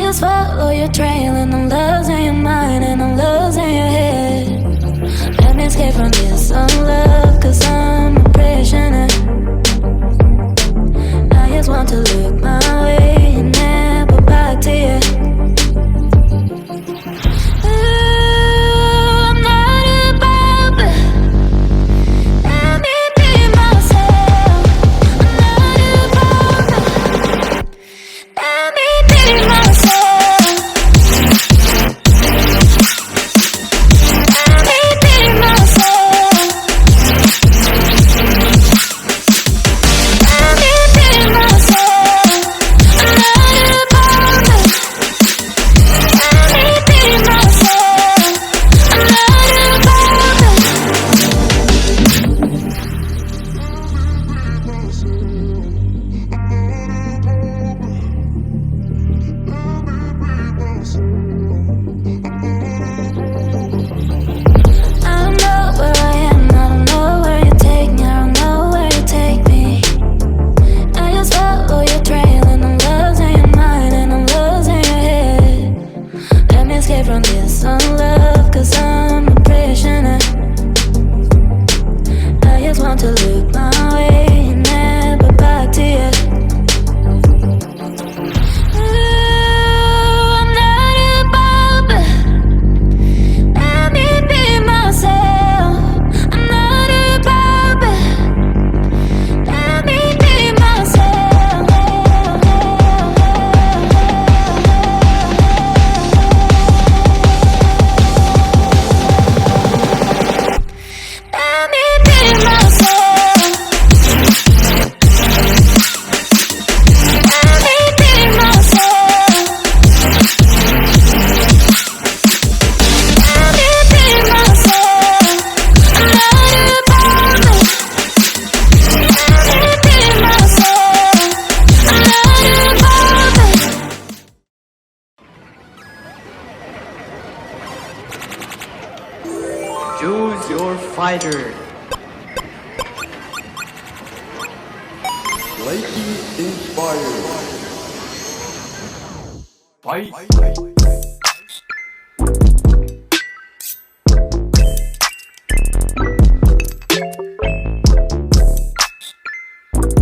just follow your trail, and I'm losing your mind, and I'm losing your head. Let me escape from this unlove, 'cause I'm a prisoner. I just want to look my way and never back to you. Choose your fighter. Lightning inspired. Fight.